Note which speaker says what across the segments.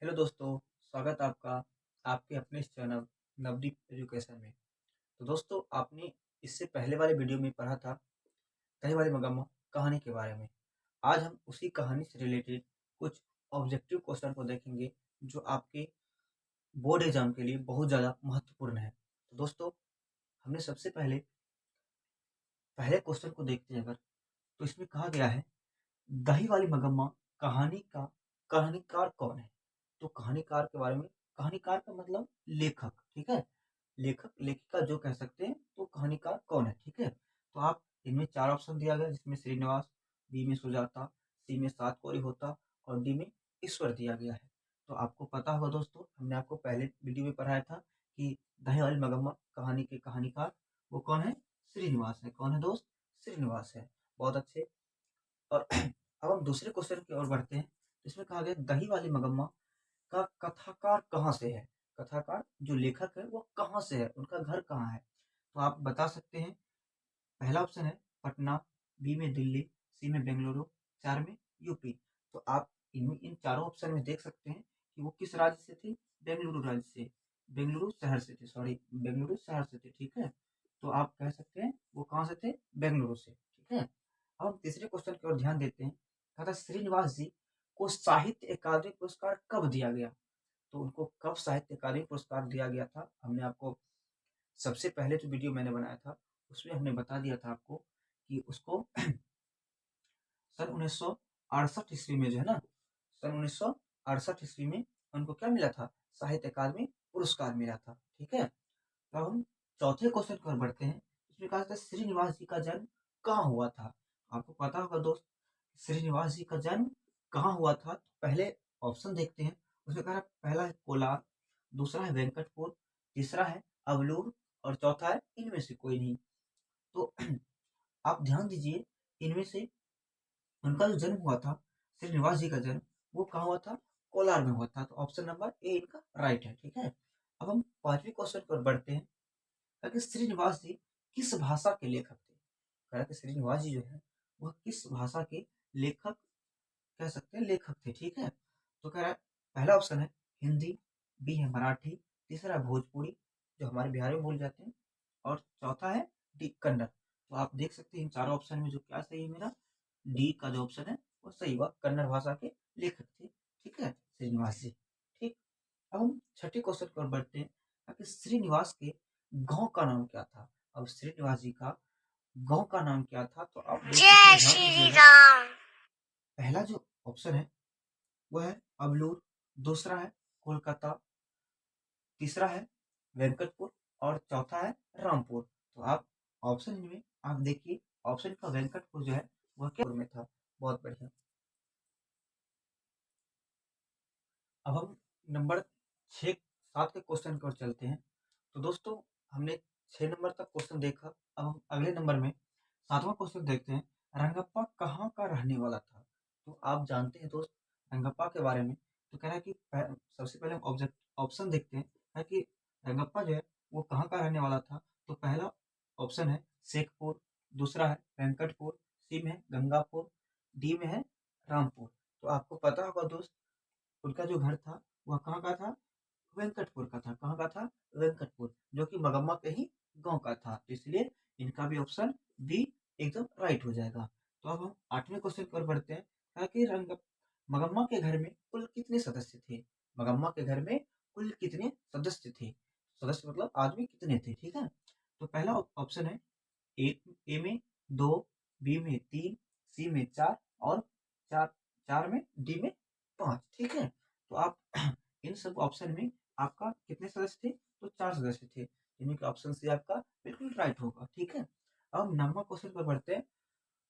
Speaker 1: Hello दोस्तों, स्वागत है आपका आपके अपने इस चैनल नवदीप एजुकेशन में। तो दोस्तों, आपने इससे पहले वाले वीडियो में पढ़ा था दही वाली मगम्मा कहानी के बारे में। आज हम उसी कहानी से रिलेटेड कुछ ऑब्जेक्टिव क्वेश्चन को देखेंगे जो आपके बोर्ड एग्जाम के लिए बहुत ज़्यादा महत्वपूर्ण है। तो दोस्तों, हमने सबसे पहले पहले क्वेश्चन को देखते हैं अगर, तो इसमें कहा गया है दही वाली मगम्मा कहानी का कहानीकार कौन है? तो कहानीकार के बारे में, कहानीकार का मतलब लेखक, ठीक है? लेखक लेखिका जो कह सकते हैं, तो कहानीकार कौन है, ठीक है? तो आप इनमें 4 ऑप्शन दिया गया जिसमें श्रीनिवास, बी में सुजाता, सी में सात कोरी होता और डी में ईश्वर दिया गया है। तो आपको पता होगा दोस्तों, हमने आपको पहले वीडियो में पढ़ाया था कि दही वाली मगम्मा कहानी के कहानीकार वो कौन है? श्रीनिवास है। कौन है दोस्त? श्रीनिवास है। बहुत अच्छे। और अब हम दूसरे क्वेश्चन की ओर बढ़ते हैं। इसमें कहा गया दही वाली मगम्मा का कथाकार कहाँ से है? कथाकार जो लेखक है वो कहाँ से है? उनका घर कहाँ है? तो आप बता सकते हैं। पहला ऑप्शन है पटना, बी में दिल्ली, सी में बेंगलुरु, 4 में यूपी। तो आप इन चारों ऑप्शन में देख सकते हैं कि वो किस राज्य से थे? बेंगलुरु राज्य से, बेंगलुरु शहर से थे, सॉरी बेंगलुरु शहर से थे, ठीक है? तो आप कह सकते हैं वो कहाँ से थे? बेंगलुरु से, ठीक है? अब हम तीसरे क्वेश्चन की ओर ध्यान देते हैं। कहा था श्रीनिवास जी को साहित्य अकादमी पुरस्कार कब दिया गया? तो उनको कब साहित्य अकादमी पुरस्कार दिया गया था? हमने आपको सबसे पहले जो वीडियो मैंने बनाया था उसमें हमने बता दिया था आपको कि उसको सन 1968 ईस्वी में जो है ना, सन 1968 ईस्वी में उनको क्या मिला था? साहित्य अकादमी पुरस्कार मिला था, ठीक है? तो अब हम चौथे क्वेश्चन की ओर बढ़ते हैं। इसमें कहा था श्रीनिवास जी का जन्म कहाँ हुआ था? आपको पता होगा दोस्त, श्रीनिवास जी का जन्म कहाँ हुआ था? तो पहले ऑप्शन देखते हैं। उसमें कहा पहला है कोलार, दूसरा है वेंकटपुर, तीसरा है अवलूर और चौथा है इनमें से कोई नहीं। तो आप ध्यान दीजिए, इनमें से उनका जो जन्म हुआ था, श्रीनिवास जी का जन्म, वो कहाँ हुआ था? कोलार में हुआ था। तो ऑप्शन नंबर ए इनका राइट है, ठीक है? अब हम पांचवें क्वेश्चन पर बढ़ते हैं। कि श्रीनिवास जी किस भाषा के लेखक थे? कहा कि श्रीनिवास जी जो है वह किस भाषा के लेखक कह सकते हैं, लेखक थे, ठीक है? तो कह रहा है पहला ऑप्शन है हिंदी, बी है मराठी, तीसरा है भोजपुरी जो हमारे बिहार में बोले जाते हैं और चौथा है डी कन्नड़। तो आप देख सकते हैं इन चारों ऑप्शन में जो क्या सही है मेरा, डी का जो ऑप्शन है वो सही हुआ, कन्नड़ भाषा के लेखक थे, ठीक है? श्रीनिवास जी, ठीक। अब हम छठे क्वेश्चन की ओर बढ़ते हैं कि श्रीनिवास के गांव का नाम क्या था? अब श्रीनिवास जी का गांव का नाम क्या था? तो आप देख सकते हैं, ध्यान दीजिएगा। पहला जो ऑप्शन है वो है अबलूर, दूसरा है कोलकाता, तीसरा है वेंकटपुर और चौथा है रामपुर। तो आप ऑप्शन में आप देखिए, ऑप्शन का वेंकटपुर जो है वह क्या में था? बहुत बढ़िया। अब हम नंबर 6 7 के क्वेश्चन की ओर चलते हैं। तो दोस्तों, हमने 6 नंबर तक क्वेश्चन देखा। अब हम अगले नंबर में 7वां क्वेश्चन देखते हैं। रंगप्पा कहाँ का रहने वाला था? तो आप जानते हैं दोस्त रंगप्पा के बारे में। तो कह रहा है कि सबसे पहले हम ऑब्जेक्ट ऑप्शन देखते हैं, है कि रंगप्पा जो है वो कहाँ का रहने वाला था? तो पहला ऑप्शन है शेखपुर, दूसरा है वेंकटपुर, सी में है गंगापुर, डी में है रामपुर। तो आपको पता होगा दोस्त, उनका जो घर था वह कहाँ का था? वेंकटपुर का था। कहाँ का था? वेंकटपुर, जो कि मगम्मा के ही गांव का था। तो इसलिए इनका भी ऑप्शन बी एकदम राइट हो जाएगा। तो अब हम 8वें क्वेश्चन पर बढ़ते हैं। कहा कि रंग मगम्मा के घर में कुल कितने सदस्य थे? मगम्मा के घर में कुल कितने सदस्य थे? सदस्य मतलब आदमी कितने थे, ठीक है? तो पहला ऑप्शन है ए में 2, बी में 3, सी में 4 और चार 4 में डी में 5, ठीक है? तो आप इन सब ऑप्शन में आपका कितने सदस्य थे? तो 4 सदस्य थे, यानी कि ऑप्शन सी आपका बिल्कुल राइट होगा, ठीक है? अब 9वां क्वेश्चन पर बढ़ते हैं।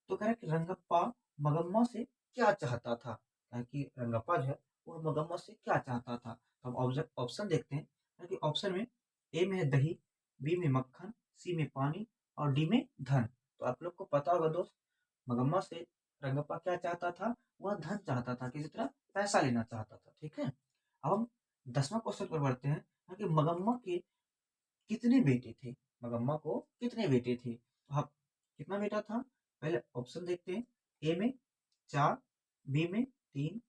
Speaker 1: तो कह रहा है कि रंगप्पा मगम्मा से क्या चाहता था? कहा कि रंगप्पा जो है वो मगम्मा से क्या चाहता था? तो हम ऑप्शन देखते हैं। कहा कि ऑप्शन में ए में है दही, बी में मक्खन, सी में पानी और डी में धन। तो आप लोग को पता होगा दोस्त, मगम्मा से रंगप्पा क्या चाहता था? वह धन चाहता था, किसी तरह पैसा लेना चाहता था, ठीक है? अब हम 10वां क्वेश्चन पर बढ़ते हैं। कहा कि मगम्मा के कितने बेटे थे? मगम्मा को कितने बेटे थे? तो आप कितना बेटा था? पहले ऑप्शन देखते हैं। ए में 4, बी में 3,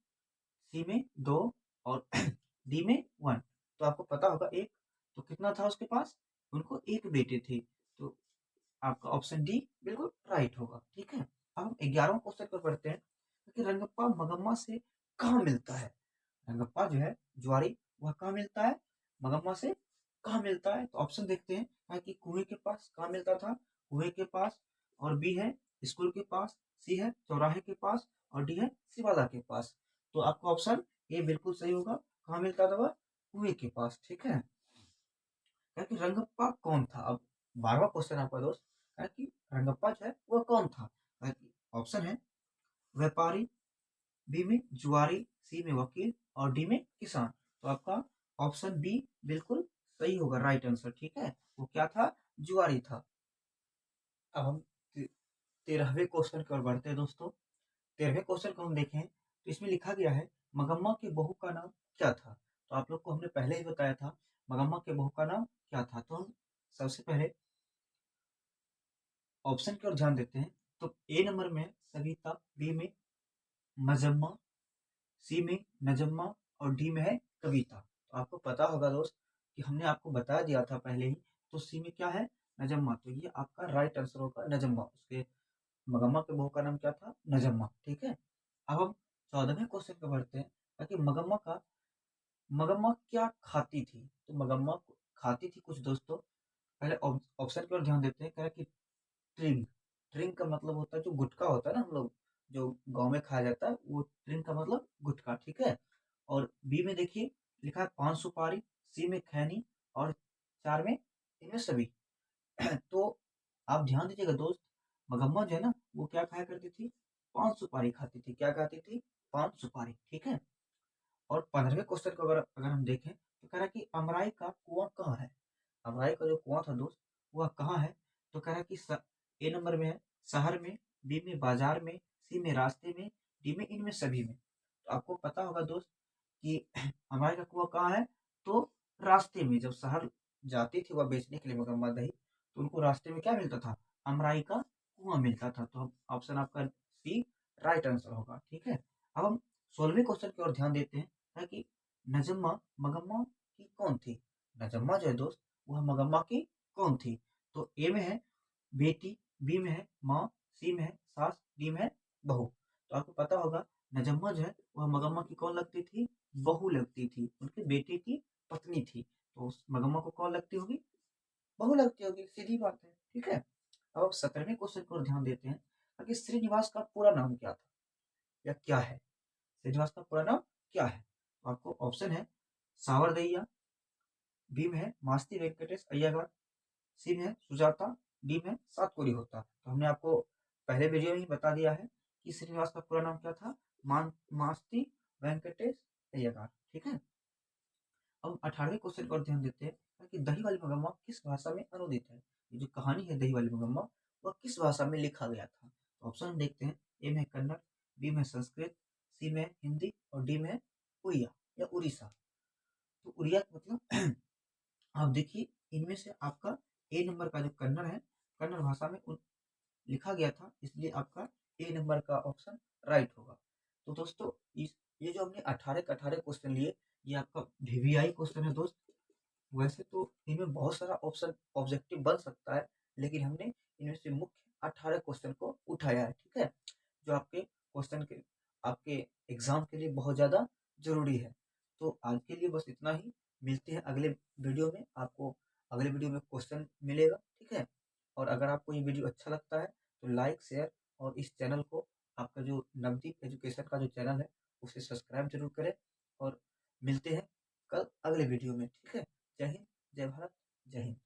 Speaker 1: सी में 2 और डी में 1। तो आपको पता होगा एक, तो कितना था उसके पास? उनको एक बेटे थे। तो आपका ऑप्शन डी बिल्कुल राइट होगा। ठीक है, अब हम 11वां क्वेश्चन पर पढ़ते हैं कि रंगप्पा मगम्मा से कहाँ मिलता है? रंगप्पा जो है ज्वारी, वह कहाँ मिलता है? मगम्मा से कहाँ मिलता है? तो ऑप्शन देखते हैं। है कि कुएं के पास कहाँ मिलता था? कुएं के पास। और बी है स्कूल के पास। सी है चौराहे के पास। और डी है शिवाला के पास। तो आपका ऑप्शन ए बिल्कुल सही होगा। कहाँ मिलता था वह? कुएं के पास। ठीक है, क्या कि रंगप्पा कौन था? अब 12वां क्वेश्चन आपका दोस्त, क्या कि रंगप्पा जो है वह कौन था? क्या कि ऑप्शन है व्यापारी, बी में जुआरी, सी में वकील और डी में किसान। तो आपका ऑप्शन बी बिल्कुल सही होगा, राइट आंसर। ठीक है, वो क्या था? जुआरी था। अब हम 13वें क्वेश्चन की ओर बढ़ते हैं दोस्तों। 13वें क्वेश्चन को हम देखें तो इसमें लिखा गया है मगम्मा की बहू का नाम क्या था? तो आप लोग को हमने पहले ही बताया था मगम्मा के बहू का नाम क्या था। तो हम सबसे पहले ऑप्शन की ओर ध्यान देते हैं। तो ए नंबर में सविता, बी में मजम्मा, सी में नजम्मा और डी में है कविता। तो आपको पता होगा दोस्त कि हमने आपको बता दिया था पहले ही। तो सी में क्या है? नजम्मा। तो ये आपका राइट आंसर होगा, नजम्मा। उसके मगम्मा के बहू का नाम क्या था? नजम्मा। ठीक है, अब हम 14वें क्वेश्चन पे बढ़ते हैं ताकि मगम्मा क्या खाती थी? तो मगम्मा खाती थी कुछ दोस्तों। पहले ऑप्शन की ओर ध्यान देते हैं। कह रहा है कि ट्रिंग। ट्रिंग का मतलब होता है जो गुटखा होता है ना, हम लोग जो गाँव में खाया जाता है, वो ट्रिंग का मतलब गुटखा। ठीक है, और बी में देखिए लिखा है पान सुपारी, सी में खैनी और चार में इनमें सभी। तो आप ध्यान दीजिएगा दोस्त, मगम्मा जो है ना वो क्या खाया करती थी? पान सुपारी खाती थी। क्या खाती थी? पान सुपारी। ठीक है, और 15वें क्वेश्चन को अगर अगर हम देखें तो कह रहा है कि अमराई का कुआं कहाँ है? अमराई का जो कुआं था दोस्त, वह कहाँ है? तो कह रहा है कि ए नंबर में है शहर में, बी में बाजार में, सी में रास्ते में, डी में इनमें सभी में। तो आपको पता होगा दोस्त कि अमराई का कुआं कहाँ है? तो रास्ते में। जब शहर जाती थी वह बेचने के लिए मगम्मा दही, तो उनको रास्ते में क्या मिलता था? अमराई का कुआं मिलता था। तो ऑप्शन आपका सी राइट आंसर होगा। ठीक है, अब हम 16वें क्वेश्चन की ओर ध्यान देते हैं ताकि नजम्मा मगम्मा की कौन थी? नजम्मा जो है दोस्त, वह मगम्मा की कौन थी? तो ए में है बेटी, बी में है माँ, सी में है सास, डी में है बहू। तो आपको पता होगा नजम्मा जो है वह मगम्मा की कौन लगती थी? बहू लगती थी, उनके बेटे की पत्नी थी। तो उस मगम्मा को कौन लगती होगी? बहू लगती होगी, सीधी बात है। ठीक है, अब आप 17वें क्वेश्चन की ओर ध्यान देते हैं ताकि श्रीनिवास का पूरा नाम क्या था या क्या है? श्रीनिवास का पूरा नाम क्या है? तो आपको ऑप्शन है सावरदैया, बी में है मास्ती वेंकटेश अय्यगार, सी में है सुजाता, डी में है सातकोरी होता। तो हमने आपको पहले वीडियो में ही बता दिया है कि श्रीनिवास का पूरा नाम क्या था? मास्ती वेंकटेश अय्यगार। ठीक है, अब 18वें क्वेश्चन पर ध्यान देते हैं कि दही वाली मगम्मा किस भाषा में अनुदित है? ये जो कहानी है दही वाली मगम्मा, वह किस भाषा में लिखा गया था? तो ऑप्शन देखते हैं। ए में कन्नड़, बी में संस्कृत, सी में हिंदी और डी में उड़िया या उड़ीसा। तो उड़िया का मतलब आप देखिए इनमें से आपका ए नंबर का जो कन्नड़ है, कन्नड़ भाषा में लिखा गया था, इसलिए आपका ए नंबर का ऑप्शन राइट होगा। तो दोस्तों इस ये जो हमने 18 के 18 क्वेश्चन लिए, ये आपका वीवीआई क्वेश्चन है दोस्त। वैसे तो इनमें बहुत सारा ऑप्शन ऑब्जेक्टिव बन सकता है, लेकिन हमने इनमें से मुख्य 18 क्वेश्चन को उठाया है। ठीक है, जो आपके क्वेश्चन के आपके एग्जाम के लिए बहुत ज़्यादा जरूरी है। तो आज के लिए बस इतना ही। मिलते हैं अगले वीडियो में। आपको अगले वीडियो में क्वेश्चन मिलेगा। ठीक है, और अगर आपको ये वीडियो अच्छा लगता है तो लाइक शेयर और इस चैनल को, आपका जो नवदीप एजुकेशन का जो चैनल है, उसे सब्सक्राइब जरूर करें। और मिलते हैं कल अगले वीडियो में। ठीक है, जय हिंद, जय भारत, जय हिंद।